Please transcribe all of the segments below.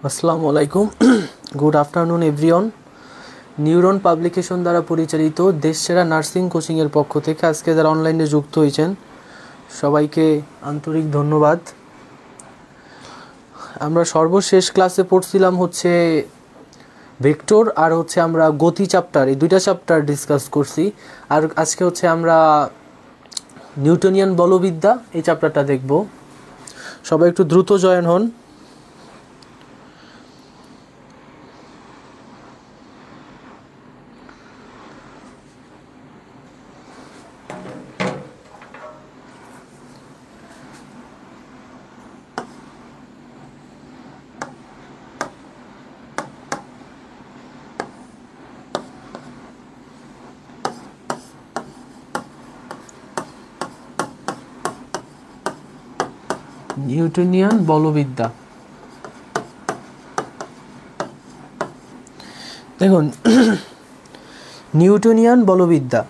আসসালামু আলাইকুম good afternoon everyone neuron publication দ্বারা পরিচালিত দেশসেরা নার্সিং কোচিংয়ের পক্ষ থেকে আজকে যারা অনলাইনে যুক্ত হয়েছেন সবাইকে আন্তরিক ধন্যবাদ। আমরা সর্বশেষ ক্লাসে পড়ছিলাম হচ্ছে ভেক্টর আর হচ্ছে আমরা গতি চ্যাপ্টার, এই দুইটা চ্যাপ্টার ডিসকাস করছি। আর আজকে হচ্ছে আমরা নিউটনিয়ান বলবিদ্যা এই চ্যাপ্টারটা দেখব। সবাই একটু দ্রুত জয়েন হন। নিউটনিয়ান বলবিদ্যা, দেখুন নিউটনিয়ান বলবিদ্যা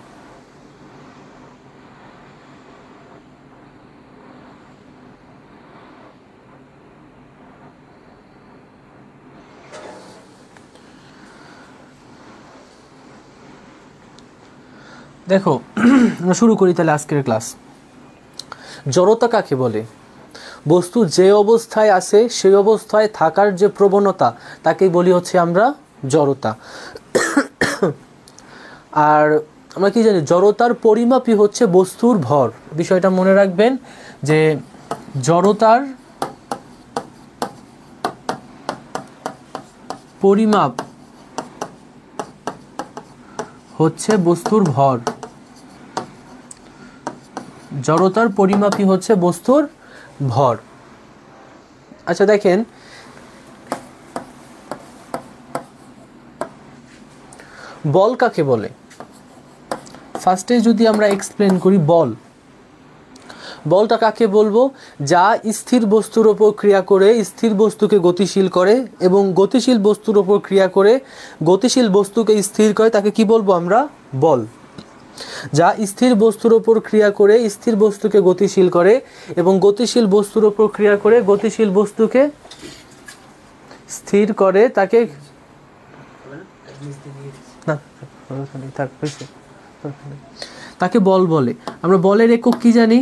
দেখো আমরা শুরু করি তাহলে আজকের ক্লাস। জড়তা কাকে বলে? বস্তু যে অবস্থায় আছে সেই অবস্থায় থাকার যে প্রবণতা তাকেই বলি হচ্ছে আমরা জড়তা। আর আমরা কি জানি, জড়তার পরিমাপই হচ্ছে বস্তুর ভর। বিষয়টা মনে রাখবেন যে জড়তার পরিমাপ হচ্ছে বস্তুর ভর। জড়তার পরিমাপই হচ্ছে বস্তুর ভর। আচ্ছা দেখেন, বল কাকে বলে? ফার্স্টে যদি আমরা এক্সপ্লেন করি, বলটা কাকে বলবো? যা স্থির বস্তুর উপর ক্রিয়া করে স্থির বস্তুকে গতিশীল করে এবং গতিশীল বস্তুর উপর ক্রিয়া করে গতিশীল বস্তুকে স্থির করে, তাকে কি বলবো আমরা? বল। যা স্থির বস্তুর উপর ক্রিয়া করে স্থির বস্তুকে গতিশীল করে এবং গতিশীল বস্তুর উপর ক্রিয়া করে গতিশীল বস্তুকে স্থির করে তাকে তাকে বল বলে। আমরা বলের একক কি জানি?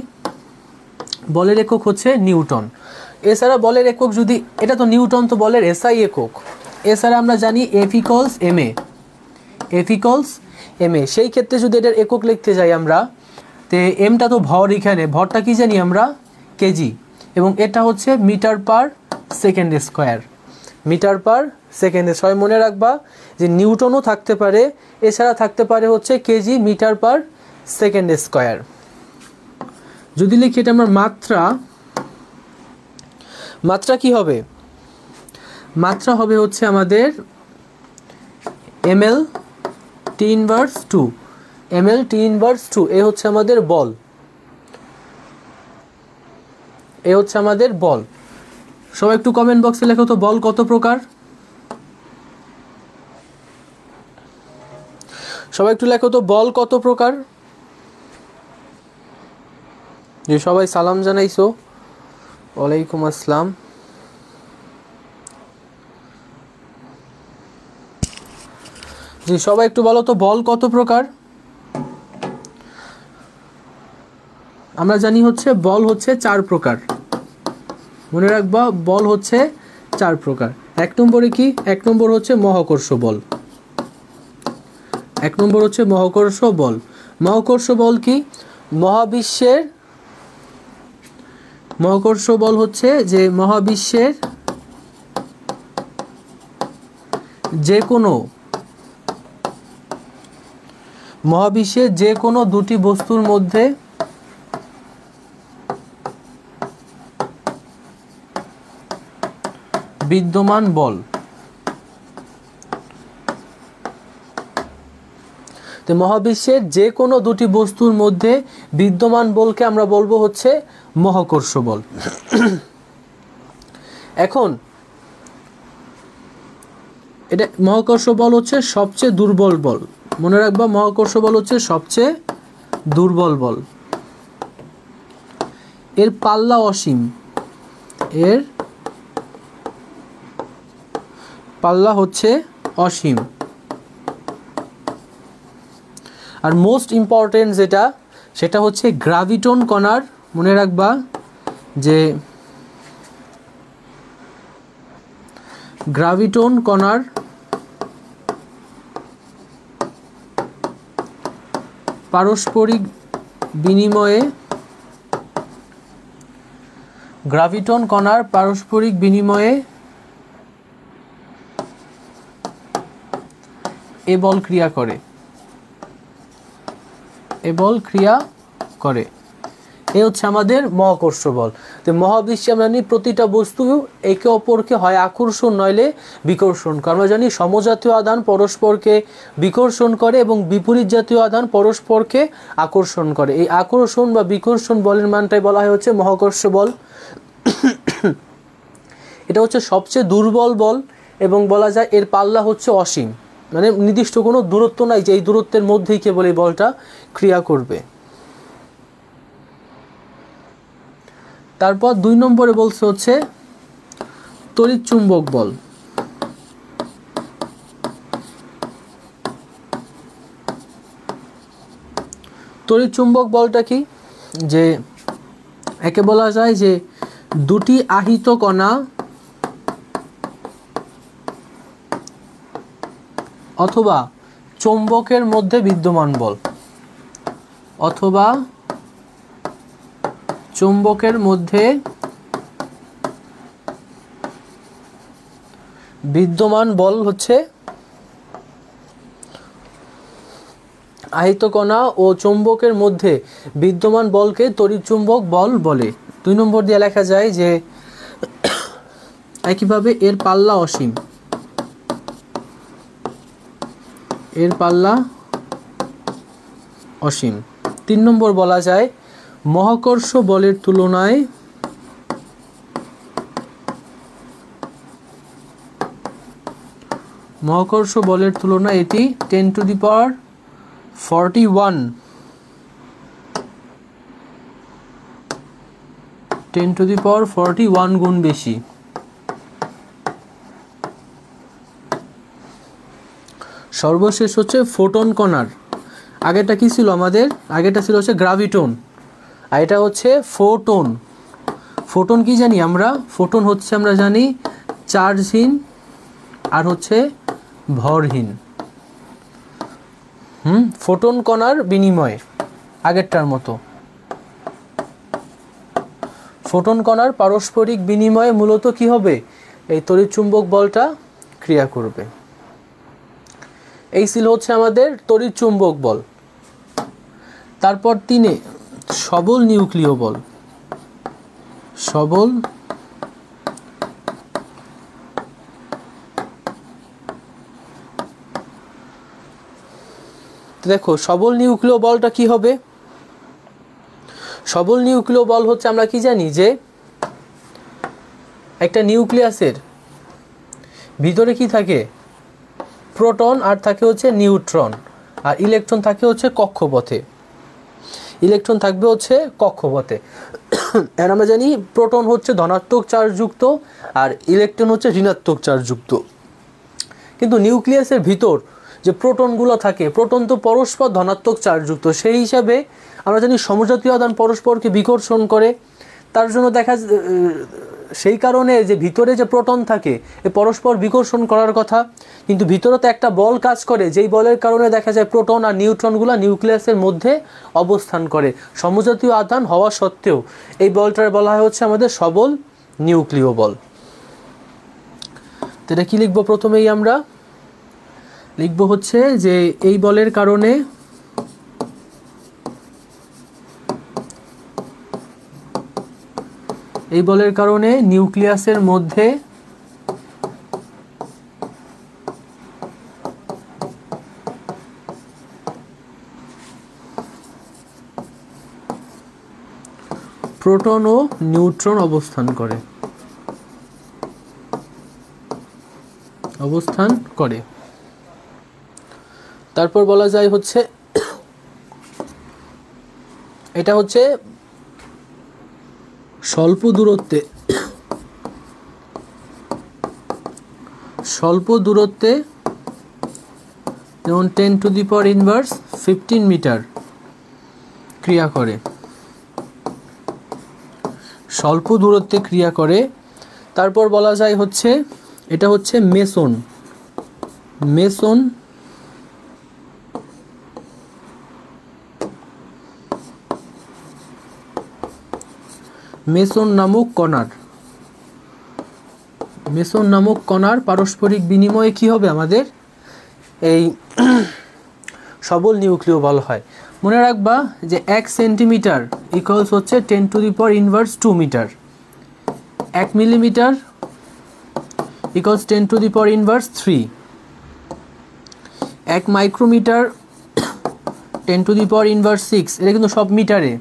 বলের একক হচ্ছে নিউটন। এছাড়া বলের একক যদি, এটা তো নিউটন তো বলের এসআই একক। এছাড়া আমরা জানি এফ ইকুয়ালস এম এ। সেই ক্ষেত্রে যদি এটার একক লিখতে যাই আমরা, তে এমটা তো ভর, এখানে ভরটা কি জানি আমরা? কেজি। এবং এটা হচ্ছে metre per second square. Metre per second square মনে রাখবা যে নিউটনও থাকতে পারে, এছাড়া থাকতে পারে হচ্ছে KG, metre per second square. যদি লিখি এটা আমার মাত্রা কি হবে? মাত্রা হবে হচ্ছে আমাদের ml t inverse 2, ml t inverse 2। এ হচ্ছে আমাদের বল, এ হচ্ছে আমাদের বল। সবাই একটু কমেন্ট বক্সে লেখো তো বল কত প্রকার? সবাই একটু লেখো তো বল কত প্রকার? যে সবাই সালাম জানাইছো, ওয়ালাইকুম আসসালাম। জি সবাই একটু বলো তো বল কত প্রকার? আমরা জানি হচ্ছে বল হচ্ছে 4 প্রকার। মনে রাখবা বল হচ্ছে 4 প্রকার। এক নম্বরে কি? এক নম্বর হচ্ছে মহাকর্ষ বল। এক নম্বর হচ্ছে মহাকর্ষ বল। মহাকর্ষ বল কি? মহাকর্ষ বল হচ্ছে যে মহাবিশ্বের যে কোনো দুটি বস্তুর মধ্যে বিদ্যমান বল। তো মহাবিশ্বের যে কোনো দুটি বস্তুর মধ্যে বিদ্যমান বলকে আমরা বলবো হচ্ছে মহাকর্ষ বল। এখন এটা মহাকর্ষ বল হচ্ছে সবচেয়ে দুর্বল বল। মনে রাখবা মহাকর্ষ বল হচ্ছে সবচেয়ে দুর্বল বল। এর পাল্লা অসীম, এর পাল্লা হচ্ছে অসীম। আর মোস্ট ইম্পর্টেন্ট যেটা, সেটা হচ্ছে গ্রাভিটন কণার, মনে রাখবা যে গ্রাভিটন কণার পারস্পরিক বিনিময়ে এ বল ক্রিয়া করে। এ হচ্ছে আমাদের মহাকর্ষ বল। তো মহাবিশ্বে আমরা জানি প্রতিটা বস্তু একে অপরকে হয় আকর্ষণ নইলে বিকর্ষণ করে। আমরা জানি সমজাতীয় আধান পরস্পরকে বিকর্ষণ করে এবং বিপরীত জাতীয় আধান পরস্পরকে আকর্ষণ করে। এই আকর্ষণ বা বিকর্ষণ বলের মানটাই বলা হয় হচ্ছে মহাকর্ষ বল। এটা হচ্ছে সবচেয়ে দুর্বল বল এবং বলা যায় এর পাল্লা হচ্ছে অসীম, মানে নির্দিষ্ট কোনো দূরত্ব নাই যে এই দূরত্বের মধ্যেই কেবল এই বলটা ক্রিয়া করবে। তারপর 2 নম্বরে বলছে হচ্ছে তড়িৎ চুম্বক বল। তড়িৎ চুম্বক বলটা কি, যে একে বলা যায় যে দুটি আহিত কণা অথবা চৌম্বকের মধ্যে বিদ্যমান বল, চৌম্বকের মধ্যে বিদ্যমান বল হচ্ছে আহিত কণা ও চৌম্বকের মধ্যে বিদ্যমান বলকে তড়িৎচুম্বক বল বলে। 2 নম্বর দিয়ে লেখা যায় যে একইভাবে এর পাল্লা অসীম। 3 নম্বর বলা যায় মহাকর্ষ বলের তুলনায় এটি 10 to the power 41 গুণ বেশি। সর্বশেষ হচ্ছে ফোটন কণার। আগেটা কি ছিল আমাদের? আগেটা ছিল হচ্ছে গ্রাভিটন, আর এটা হচ্ছে ফোটন। ফোটন কি জানি আমরা? ফোটন হচ্ছে আমরা জানি চার্জহীন আর হচ্ছে ভরহীন। ফোটন কণার বিনিময় আগেরটার মতো। ফোটন কণার পারস্পরিক বিনিময়ে মূলত কি হবে? এই তড়িৎচুম্বক বলটা ক্রিয়া করবে। এই ছিল হচ্ছে আমাদের তড়িৎচুম্বক বল। তারপর 3 সবল নিউক্লিয় বল। দেখো সবল নিউক্লিয় বলটা কি হবে? সবল নিউক্লিয় বল হচ্ছে আমরা কি জানি যে একটা নিউক্লিয়াসের ভিতরে কি থাকে? প্রোটন আর থাকে হচ্ছে নিউট্রন, আর ইলেকট্রন থাকে হচ্ছে কক্ষপথে। ইলেকট্রন থাকবে হচ্ছে কক্ষপথে। আর আমরা জানি প্রোটন হচ্ছে ধনাত্মক চার্জযুক্ত আর ইলেকট্রন হচ্ছে ঋণাত্মক চার্জযুক্ত। কিন্তু নিউক্লিয়াসের ভিতর যে প্রোটনগুলো থাকে, প্রোটন তো পরস্পর ধনাত্মক চার্জযুক্ত, সেই হিসাবে আমরা জানি সমজাতীয় আধান পরস্পরকে বিকর্ষণ করে। তার জন্য সেই কারণে যে ভিতরে যে প্রোটন থাকে এ পরস্পর বিকর্ষণ করার কথা, কিন্তু ভিতরে তো একটা বল কাজ করে, যেই বলের কারণে দেখা যায় প্রোটন আর নিউট্রনগুলো নিউক্লিয়াসের মধ্যে অবস্থান করে সমজাতীয় আধান হওয়া সত্ত্বেও। এই বলটার বলা হয় হচ্ছে আমাদের সবল নিউক্লিয় বল। তো এটা কি লিখবো? প্রথমেই আমরা লিখবো হচ্ছে যে এই বলের কারণে নিউক্লিয়াসের মধ্যে প্রোটন ও নিউট্রন অবস্থান করে। তারপর বলা যায় হচ্ছে এটা হচ্ছে স্বল্প স্বল্প দূরত্বে, যেমন 10⁻⁻15 মিটার ক্রিয়া করে, স্বল্প দূরত্বে ক্রিয়া করে। তারপর বলা যায় হচ্ছে এটা হচ্ছে মেসন। মেসন মেসন নামক কণার, মেসন নামক কণার পারস্পরিক বিনিময়ে কি হবে আমাদের এই সবল নিউক্লিয় বল হয়। মনে রাখবা যে 1 সেন্টিমিটার ইকুয়ালস হচ্ছে 10⁻⁻² মিটার, 1 মিলিমিটার ইকুয়ালস 10⁻⁻³ 1 মাইক্রোমিটার 10⁻⁶, এটা কিন্তু সব মিটারে।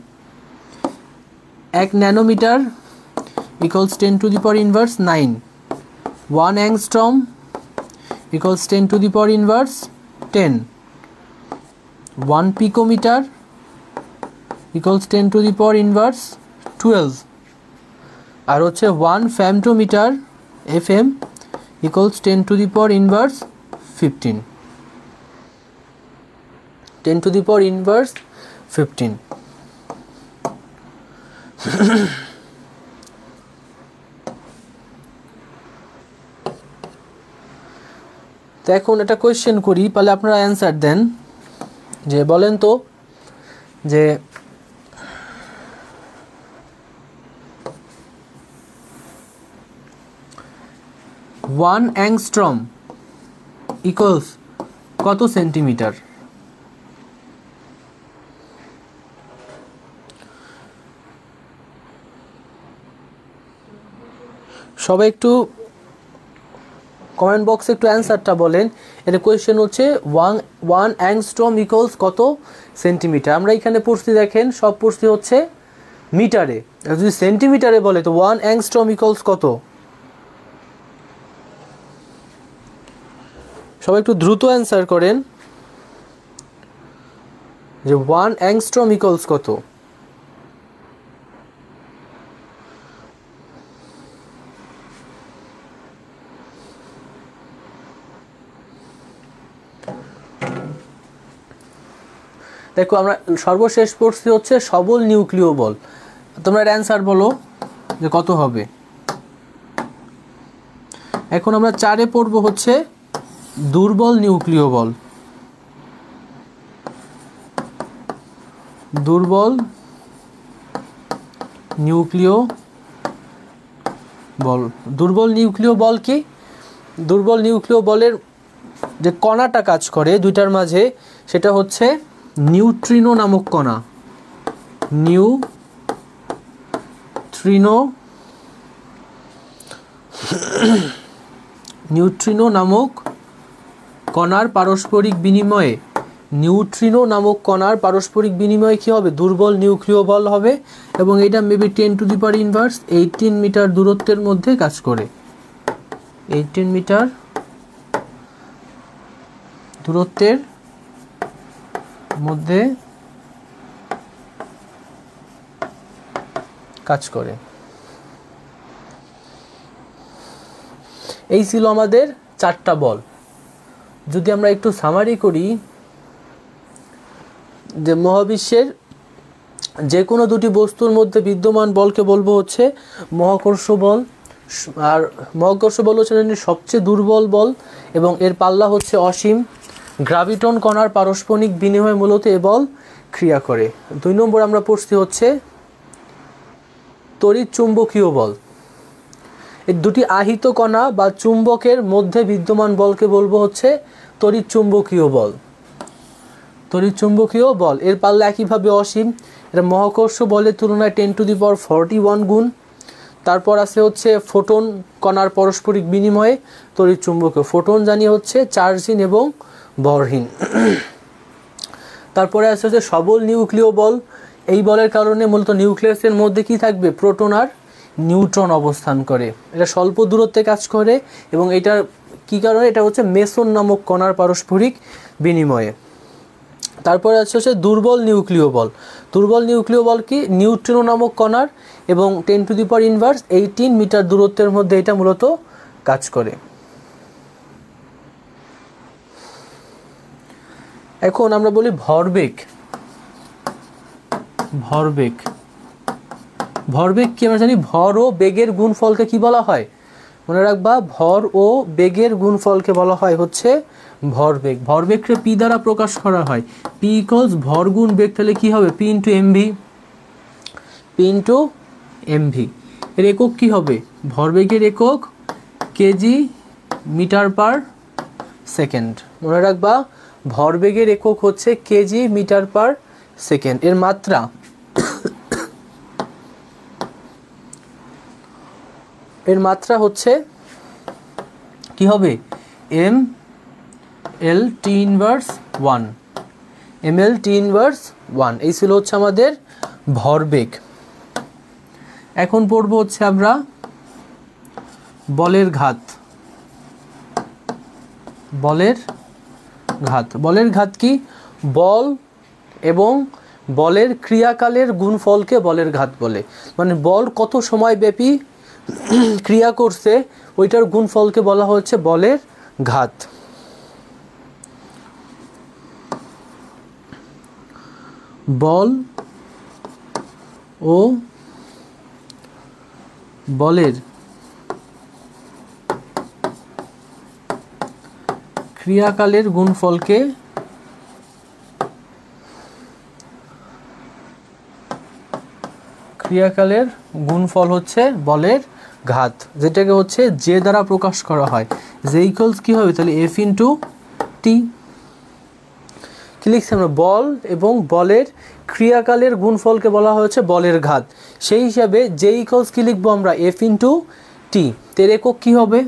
1 nanometre equals 10⁻⁹, 1 angstrom equals 10⁻⁻10, 1 picometer equals 10⁻⁻12, আর হচ্ছে 1 femtometer FM equals 10⁻⁻15, 10⁻⁻15। তো এখন একটা কোয়েশ্চেন করি, তাহলে আপনারা অ্যান্সার দেন। যে বলেন তো যে 1 অ্যাংস্ট্রম ইকুয়ালস কত সেন্টিমিটার? সবাই একটু কমেন্ট বক্সে একটু অ্যান্সারটা বলেন। এটা কোয়েশ্চেন হচ্ছে 1 অ্যাংস্ট্রম ইকুয়ালস কত সেন্টিমিটার। আমরা এখানে পড়ছি, দেখেন সব পড়ছি হচ্ছে মিটারে, যদি সেন্টিমিটারে বলে তো 1 অ্যাংস্ট্রম ইকুয়ালস কত? সবাই একটু দ্রুত অ্যান্সার করেন যে 1 অ্যাংস্ট্রম ইকুয়ালস কত। দেখো আমরা সর্বশেষ পড়ছি হচ্ছে সবল নিউক্লিয় বল। তোমরা অ্যান্সার বলো যে কত হবে। এখন আমরা 4-এ পড়ব হচ্ছে দুর্বল নিউক্লিয় বল। দুর্বল নিউক্লিয় বল। দুর্বল নিউক্লিয় বল কি? দুর্বল নিউক্লিয় বলের যে কণাটা কাজ করে দুইটার মাঝে, সেটা হচ্ছে নিউট্রিনো নামক কণা। নিউট্রিনো নামক কণার পারস্পরিক বিনিময়ে, নিউট্রিনো নামক কণার পারস্পরিক বিনিময়ে কি হবে? দুর্বল নিউক্লিয় বল হবে। এবং এটা মেবি 10⁻⁸18 মিটার দূরত্বের মধ্যে কাজ করে। 18 মিটার দূরত্বের মধ্যে কাজ করে। এই ছিল আমাদের 4টা বল। যদি আমরা একটু সামারি করি, যে মহাবিশ্বের যে কোনো দুটি বস্তুর মধ্যে বিদ্যমান বলকে বলবো হচ্ছে মহাকর্ষ বল। আর মহাকর্ষ বল হচ্ছে সবচেয়ে দুর্বল বল এবং এর পাল্লা হচ্ছে অসীম। গ্রাভিটন কণার পারস্পরিক বিনিময়ে মূলত এ বল ক্রিয়া করে। 2 নম্বর আমরা পড়ছি হচ্ছে তড়িৎ চুম্বকীয় বল। এই দুটি আহিত কণা বা চুম্বকের মধ্যে বিদ্যমান বলকে বলবো হচ্ছে তড়িৎ চুম্বকীয় বল। তড়িৎ চুম্বকীয় বল এর পাল্লা একইভাবে অসীম। এটা মহাকর্ষ বলের তুলনায় 10⁻41 গুণ। তারপর আছে হচ্ছে ফোটন কণার পারস্পরিক বিনিময়ে তড়িৎ চুম্বকীয়। ফোটন জানি হচ্ছে চার্জহীন এবং ভরহীন। তারপরে আছে হচ্ছে সবল নিউক্লিয় বল। এই বলের কারণে মূলত নিউক্লিয়াসের মধ্যে কি থাকবে? প্রোটন আর নিউট্রন অবস্থান করে। এটা স্বল্প দূরত্বে কাজ করে এবং এটার কি কারণে? এটা হচ্ছে মেসন নামক কণার পারস্পরিক বিনিময়ে। তারপরে আছে হচ্ছে দুর্বল নিউক্লিয় বল। দুর্বল নিউক্লিয় বল কি? নিউট্রিনো নামক কণার এবং 10⁻⁸18 মিটার দূরত্বের মধ্যে এটা মূলত কাজ করে। এখন আমরা বলি ভরবেগ। ভরবেগ, ভরবেগ কি আমরা জানি, ভর ও বেগের গুণফলকে কি বলা হয়? মনে রাখবা, ভর ও বেগের গুণফলকে বলা হয় হচ্ছে ভরবেগ। ভরবেগকে পি দ্বারা প্রকাশ করা হয়। পি ইকুয়ালস ভর গুণ বেগ, তাহলে কি হবে? P into MV. P into MV. এর একক কি হবে? ভরবেগের একক কেজি মিটার পার সেকেন্ড। মনে রাখবা, ভরবেগের একক হচ্ছে কেজি মিটার পার সেকেন্ড। এর মাত্রা, এর মাত্রা হচ্ছে কি হবে? M L T inverse 1, M L T inverse 1। এই ছিল হচ্ছে আমাদের ভরবেগ। এখন পড়ব হচ্ছে আমরা বলের ঘাত। বলের ঘাত। বলের ঘাত কি? বল এবং বলের ক্রিয়াকালের গুণফলকে বলের ঘাত বলে। মানে বল কত সময় ব্যাপী ক্রিয়া করছে ওইটার গুণফলকে বলা হচ্ছে বলের ঘাত। বল ও বলের ক্রিয়াকালের গুণফলকে ক্রিয়াকালের গুণফল হচ্ছে বলের ঘাত, যেটাকে হচ্ছে জে দ্বারা প্রকাশ করা হয়। জে ইকুয়ালস কি হবে? তাহলে এফ ইন্টু টি। কি লিখছি আমরা? বল এবং বলের ক্রিয়াকালের গুণফলকে বলা হয়েছে বলের ঘাত। সেই হিসাবে জে ইকুয়ালস কি লিখবো আমরা? F into T. এর একক কি হবে?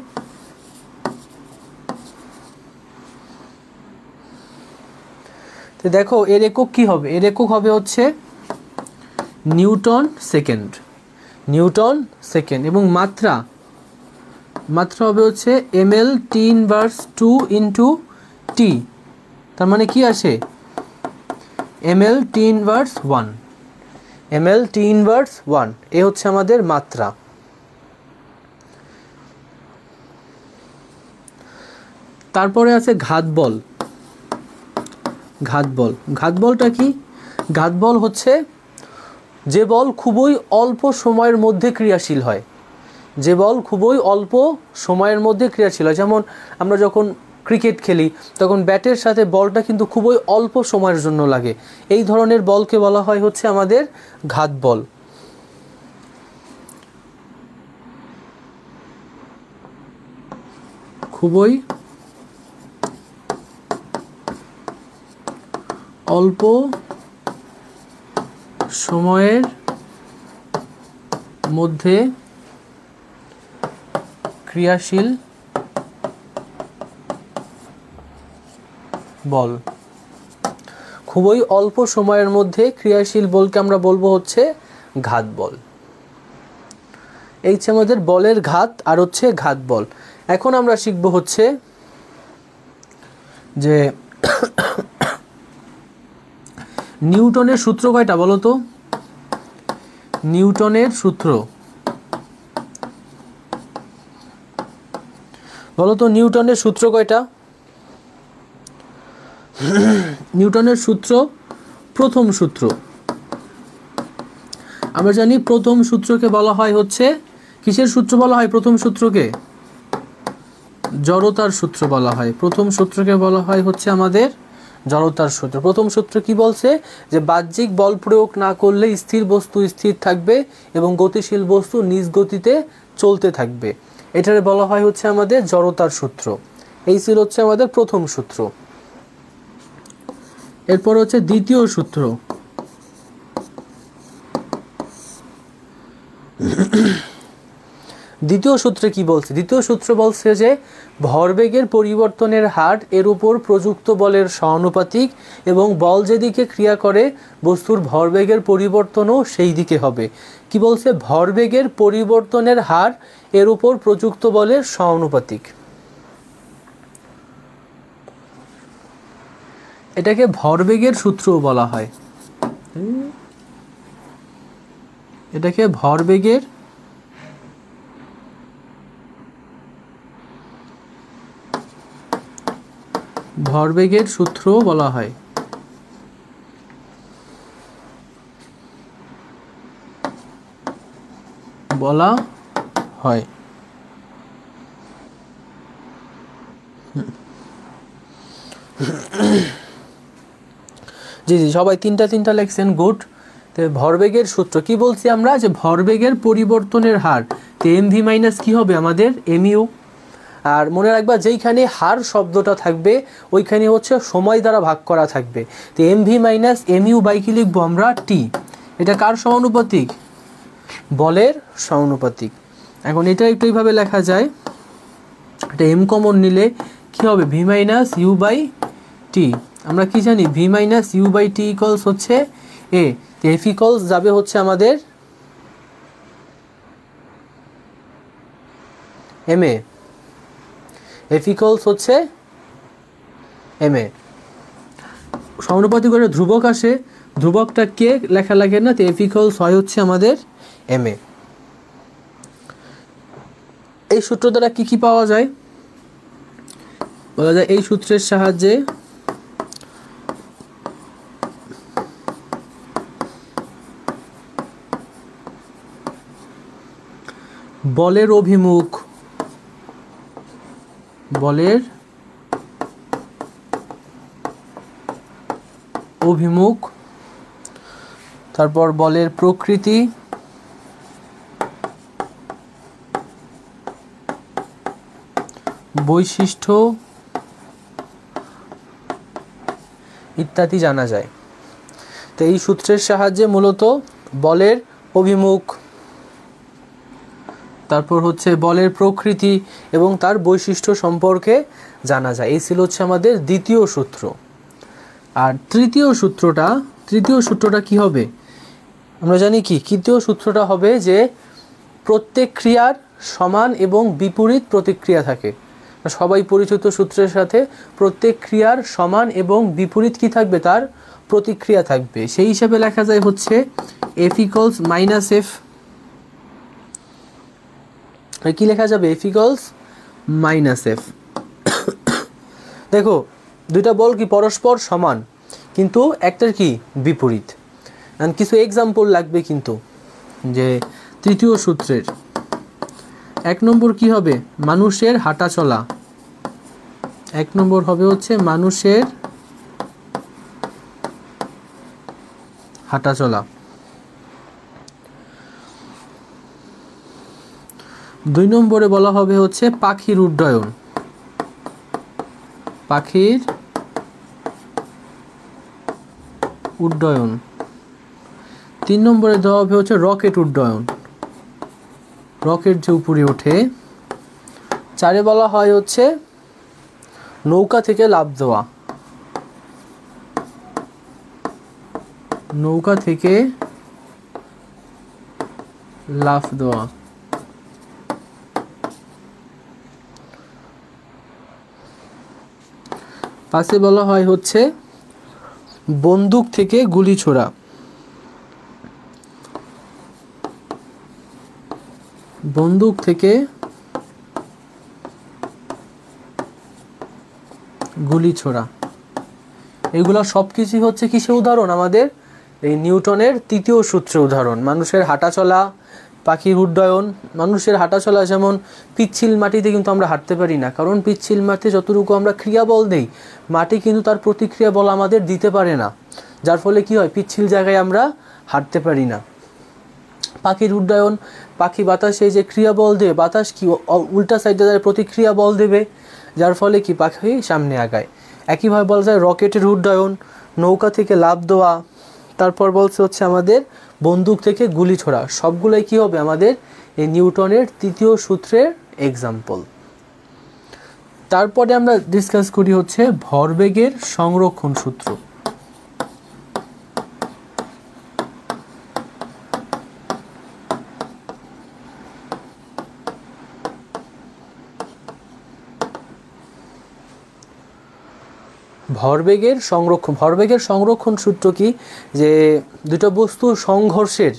তো দেখো এর একক কি হবে? এর একক হবে হচ্ছে নিউটন সেকেন্ড। Newton second. এবং মাত্রা, মাত্রা হবে হচ্ছে M L T inverse 2 into T. তার মানে কি আসে? M L T inverse 1, M L T inverse 1। এ হচ্ছে আমাদের মাত্রা। তারপরে আছে ঘাত বল। ঘাত বল। ঘাত বলটা কি? ঘাত বল হচ্ছে যে বল খুবই অল্প সময়ের মধ্যে ক্রিয়াশীল হয়। যে বল খুবই অল্প সময়ের মধ্যে ক্রিয়াশীল হয়। যেমন আমরা যখন ক্রিকেট খেলি তখন ব্যাটের সাথে বলটা কিন্তু খুবই অল্প সময়ের জন্য লাগে। এই ধরনের বলকে বলা হয় হচ্ছে আমাদের ঘাত বল। খুবই অল্প সময়ের মধ্যে ক্রিয়াশীল বল। খুবই অল্প সময়ের মধ্যে ক্রিয়াশীল বলকে আমরা বলবো হচ্ছে ঘাত বল। এই হচ্ছে আমাদের বলের ঘাত আর হচ্ছে ঘাত বল। এখন আমরা শিখব হচ্ছে যে নিউটনের সূত্র কয়টা বলো তো? নিউটনের সূত্র বলো তো, নিউটনের সূত্র কয়টা? নিউটনের সূত্র, প্রথম সূত্র আমরা জানি। প্রথম সূত্রকে বলা হয় হচ্ছে, কিসের সূত্র বলা হয় প্রথম সূত্রকে? জড়তার সূত্র বলা হয়। প্রথম সূত্রকে বলা হয় হচ্ছে আমাদের জড়তার সূত্র। প্রথম সূত্র কি বলছে? যে বাহ্যিক বল প্রয়োগ না করলে স্থির বস্তু স্থির থাকবে এবং গতিশীল বস্তু নিজ গতিতে চলতে থাকবে। এটারে বলা হয় হচ্ছে আমাদের জড়তার সূত্র। এই ছিল হচ্ছে আমাদের প্রথম সূত্র। এরপর হচ্ছে দ্বিতীয় সূত্র। দ্বিতীয় সূত্রে কি বলছে? দ্বিতীয় সূত্র বলছে যে ভরবেগের পরিবর্তনের হার এর উপর প্রযুক্ত বলের সমানুপাতিক এবং বল যেদিকে ক্রিয়া করে বস্তুর ভরবেগের পরিবর্তনও সেই দিকে হবে। কি বলছে? ভরবেগের পরিবর্তনের হার এর উপর প্রযুক্ত বলের সমানুপাতিক। এটাকে ভরবেগের সূত্রও বলা হয়। এটাকে ভরবেগের ভরবেগের সূত্র বলা হয়। বলা হয়। জি জি, সবাই তিনটা লিখছেন, গুড। তো ভরবেগের সূত্র কি বলছি আমরা, যে ভরবেগের পরিবর্তনের হার, তো এমভি মাইনাস কি হবে আমাদের এমইউ। আর মনে রাখবা যেইখানে হার শব্দটা থাকবে ওইখানে হচ্ছে সময় দ্বারা ভাগ করা থাকবে। তো এমভি মাইনাস এমইউ বাই কি লিখবো আমরা, টি। এটা কার সমানুপাতিক, বলের সমানুপাতিক। এখন এটা একটু এইভাবে লেখা যায়, এটা এম কমন নিলে কি হবে, V minus U by T. আমরা কি জানি, V minus U by T equals হচ্ছে এ। তো এফ ইকলস যাবে হচ্ছে আমাদের এম এ, এফ ইকলস হচ্ছে এম এ। সমানুপাতিক করে ধ্রুবক আসে, ধ্রুবকটা কে লেখা লাগে না, তো এফ ইকলস হয় হচ্ছে আমাদের এম এ। এই সূত্র দ্বারা কি কি পাওয়া যায়, বলা যায় এই সূত্রের সাহায্যে বলের অভিমুখ, বলের অভিমুখ, তারপর বলের প্রকৃতি, বৈশিষ্ট্য ইত্যাদি জানা যায়। তো এই সূত্রের সাহায্যে মূলত বলের অভিমুখ, তারপর হচ্ছে বলের প্রকৃতি এবং তার বৈশিষ্ট্য সম্পর্কে জানা যায়। এই ছিল হচ্ছে আমাদের দ্বিতীয় সূত্র। আর তৃতীয় সূত্রটা কি হবে, আমরা জানি কি, তৃতীয় সূত্রটা হবে যে প্রত্যেক ক্রিয়ার সমান এবং বিপরীত প্রতিক্রিয়া থাকে। সবাই পরিচিত সূত্রের সাথে প্রত্যেক ক্রিয়ার সমান এবং বিপরীত কি থাকবে, তার প্রতিক্রিয়া থাকবে। সেই হিসাবে লেখা যায় হচ্ছে এফ ইকলস মাইনাস এফ, কি লেখা যাবে, এফ ইকলস মাইনাস এফ। দেখো দুইটা বল কি পরস্পর সমান কিন্তু একটার কি বিপরীত। কিছু এক্সাম্পল লাগবে কিন্তু, যে তৃতীয় সূত্রের 1 নম্বর কি হবে, মানুষের হাঁটা চলা। 1 নম্বর হবে হচ্ছে মানুষের হাঁটা চলা। 2 নম্বরে বলা হবে হচ্ছে পাখির উড্ডয়ন, পাখির উড্ডয়ন। 3 নম্বরে দেওয়া হবে হচ্ছে রকেট উড্ডয়ন, রকেট যে উপরে ওঠে। 4 বলা হয় হচ্ছে নৌকা থেকে লাফ দেওয়া, নৌকা থেকে লাফ দেওয়া। 5 বলা হয় হচ্ছে বন্দুক থেকে গুলি ছোড়া, বন্দুক থেকে গুলি ছোড়া। এগুলো সব কিছুই হচ্ছে কিসের উদাহরণ, আমাদের এই নিউটনের তৃতীয় সূত্রের উদাহরণ। মানুষের হাঁটা চলা, পাখির উড্ডয়ন। মানুষের হাঁটা চলা যেমন পিচ্ছিল মাটিতে কিন্তু আমরা হাঁটতে পারি না, কারণ পিচ্ছিল মাটিতে যতটুকু আমরা ক্রিয়া বল দেই মাটি কিন্তু তার প্রতিক্রিয়া বল আমাদের দিতে পারে না, যার ফলে কি হয়, পিচ্ছিল জায়গায় আমরা হাঁটতে পারি না। পাখির উড্ডয়ন, পাখি বাতাসে যে ক্রিয়া বল দেবে, বাতাস কি উল্টা সাইডে তার প্রতিক্রিয়া বল দেবে, যার ফলে কি পাখি সামনে আগায়। একইভাবে বলা যায় রকেটের উড্ডয়ন, নৌকা থেকে লাফ দেওয়া, তারপর বলছে হচ্ছে আমাদের বন্দুক থেকে গুলি ছোড়া। সবগুলোই কি হবে, আমাদের এই নিউটনের তৃতীয় সূত্রের এক্সাম্পল। তারপরে আমরা ডিসকাস করি হচ্ছে ভরবেগের সংরক্ষণ সূত্র। ভরবেগের সংরক্ষণ সূত্র কি, যে দুটো বস্তুর সংঘর্ষের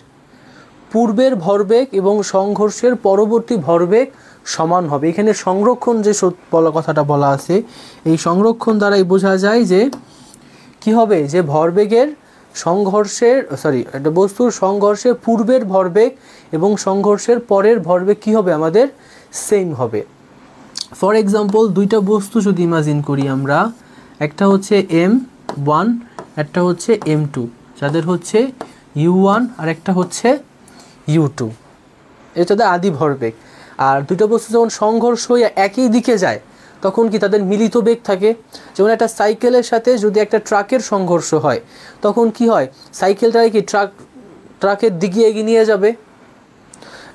পূর্বের ভরবেগ এবং সংঘর্ষের পরবর্তী ভরবেগ সমান হবে। এখানে সংরক্ষণ যে কথাটা বলা আছে, এই সংরক্ষণ দ্বারাই বোঝা যায় যে কি হবে, যে ভরবেগের সংঘর্ষের একটা বস্তুর সংঘর্ষের পূর্বের ভরবেগ এবং সংঘর্ষের পরের ভরবেগ কি হবে আমাদের সেম হবে। ফর এক্সাম্পল, দুইটা বস্তু যদি ইমাজিন করি আমরা, একটা হচ্ছে m1, একটা হচ্ছে m2, যাদের হচ্ছে u1 আর একটা হচ্ছে u2, এটা তাদের আদি ভরবেগ। আর দুটো বস্তু যখন সংঘর্ষ হয়ে একই দিকে যায় তখন কি তাদের মিলিত বেগ থাকে। যেমন একটা সাইকেলের সাথে যদি একটা ট্রাকের সংঘর্ষ হয় তখন কি হয়, সাইকেলটাকে কি ট্রাকের দিকে এগিয়ে নিয়ে যাবে,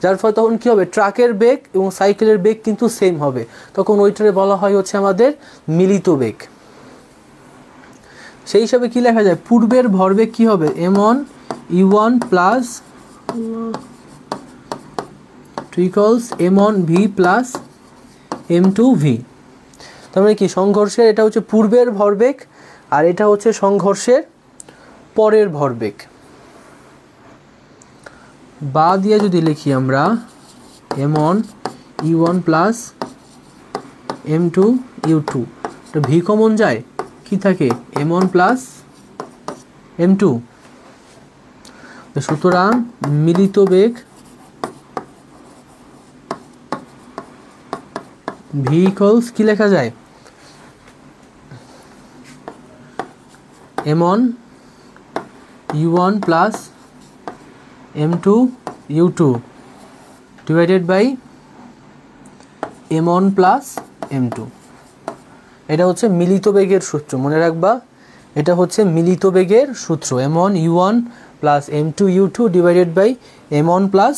যার ফলে তখন কি হবে, ট্রাকের বেগ এবং সাইকেলের বেগ কিন্তু সেম হবে, তখন ওইটারে বলা হয় হচ্ছে আমাদের মিলিত বেগ। সেই হিসাবে কি লেখা যায়, পূর্বের ভরবেগ কি হবে, m1 u1 plus m1 v plus m2 v। তার মানে কি, সংঘর্ষের এটা হচ্ছে পূর্বের ভরবেগ আর এটা হচ্ছে সংঘর্ষের পরের ভরবেগ। বা দিয়ে যদি লিখি আমরা m1 u1 plus m2 u2, তো v কমন যায়, কি থাকে m1 প্লাস m2। সুতরাং মিলিত বেগ v ইকুয়ালস কি লেখা যায়, m1 u1 plus m2 u2 divided by m1 plus m2। এটা হচ্ছে মিলিত বেগের সূত্র, মনে রাখবা, এটা হচ্ছে মিলিত বেগের সূত্র, m1 u1 plus m2 u2 divided by m1 plus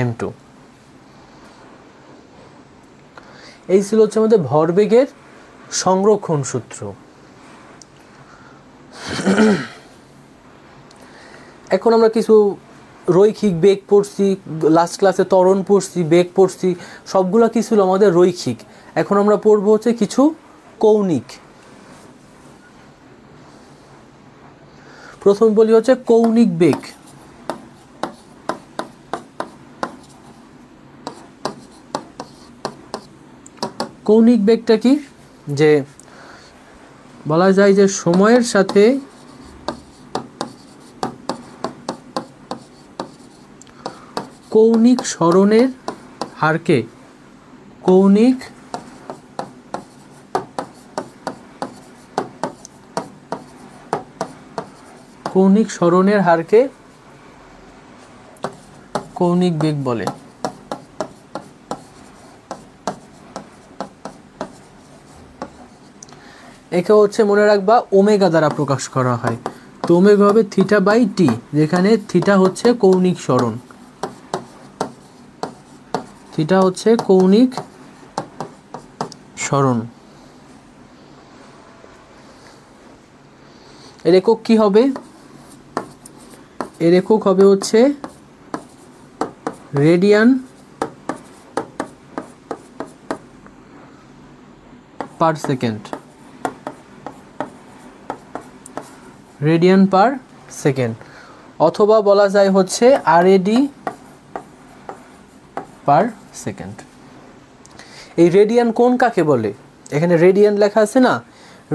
m2। এই ছিল হচ্ছে আমাদের ভরবেগের সংরক্ষণ সূত্র। এখন আমরা কিছু রৈখিক বেগ পড়ছি, লাস্ট ক্লাসে ত্বরণ পড়ছি, বেগ পড়ছি, সবগুলা কি ছিল আমাদের রৈখিক। এখন আমরা পড়বো হচ্ছে কিছু কৌণিক। প্রথম বলি হচ্ছে কৌণিক বেগ। কৌণিক বেগটা কি, যে বলা যায় যে সময়ের সাথে কৌণিক সরণের হারকে কৌণিক সরণের হারকে কৌণিক বেগ বলে। একে হচ্ছে মনে রাখবা ওমেগা দ্বারা প্রকাশ করা হয়। তো ওমেগা হবে থিটা বাই টি, যেখানে থিটা হচ্ছে কৌণিক সরণ, থিটা হচ্ছে কৌণিক সরণ। এর একক কি হবে, এর একক হবে হচ্ছে radian per second, radian per second, অথবা বলা যায় হচ্ছে আরএডি পার সেকেন্ড। এই রেডিয়ান কোণ কাকে বলে, এখানে রেডিয়ান লেখা আছে না,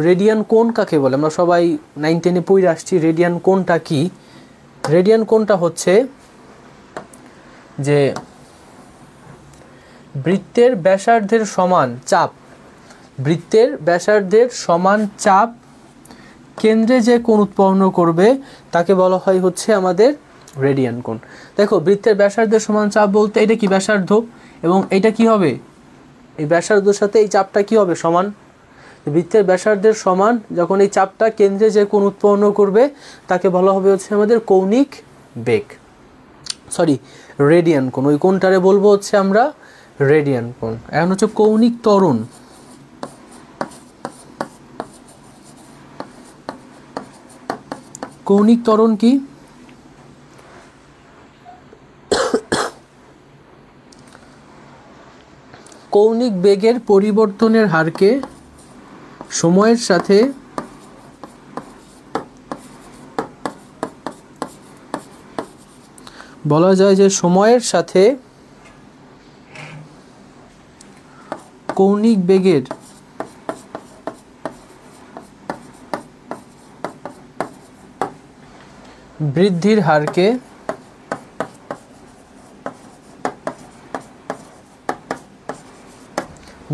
রেডিয়ান কোণ কাকে বলে, আমরা সবাই 9-10-এ পড়ে আসছি রেডিয়ান কোণটা কি। রেডিয়ান কোণটা হচ্ছে যে বৃত্তের ব্যাসার্ধের সমান চাপ, বৃত্তের ব্যাসার্ধের সমান চাপ কেন্দ্রে যে কোণ উৎপন্ন করবে তাকে বলা হয় হচ্ছে আমাদের রেডিয়ান কোণ। দেখো, বৃত্তের ব্যাসার্ধের সমান চাপ বলতে এটা কি ব্যাসার্ধ, এবং এটা কি হবে, এই ব্যাসার্ধের সাথে এই চাপটা কি হবে, সমান। বৃত্তের ব্যাসার্ধের সমান যখন এই চাপটা কেন্দ্রে যে কোণ উৎপন্ন করবে তাকে বলা হবে হচ্ছে আমাদের কৌণিক বেগ, রেডিয়ান কোণ। ওই কোণটারে বলবো হচ্ছে আমরা রেডিয়ান কোণ। এখন হচ্ছে কৌণিক ত্বরণ। কৌণিক ত্বরণ কি, কৌণিক বেগের পরিবর্তনের হারকে সময়ের সাথে বলা যায় যে সময়ের সাথে কৌণিক বেগের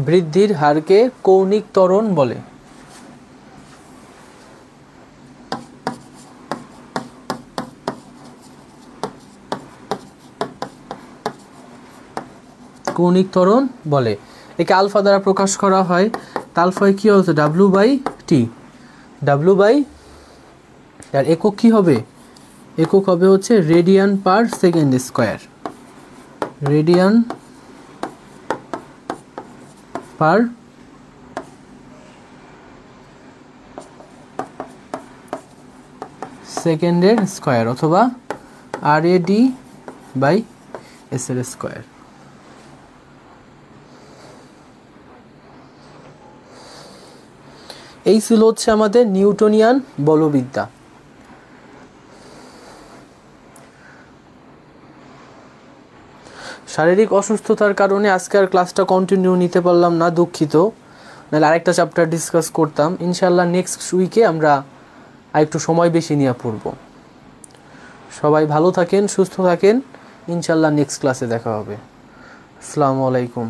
বৃদ্ধির হারকে কৌণিক ত্বরণ বলে। কৌণিক ত্বরণ বলে। একে আলফা দ্বারা প্রকাশ করা হয়। আলফায় কি হচ্ছে W/T। আর একক কি হবে? একক হবে হচ্ছে radian per second square. Radian পার সেকেন্ডের স্কয়ার অথবা RAD/S এর স্কয়ার। এই ছিল হচ্ছে আমাদের নিউটনিয়ান বলবিদ্যা। শারীরিক অসুস্থতার কারণে আজকে আর ক্লাসটা কন্টিনিউ নিতে পারলাম না, দুঃখিত। নাহলে আরেকটা চ্যাপ্টার ডিসকাস করতাম। ইনশাল্লাহ নেক্সট উইকে আমরা আরেকটু সময় বেশি নিয়ে পড়ব। সবাই ভালো থাকেন, সুস্থ থাকেন। ইনশাল্লাহ নেক্সট ক্লাসে দেখা হবে। আসসালামু আলাইকুম।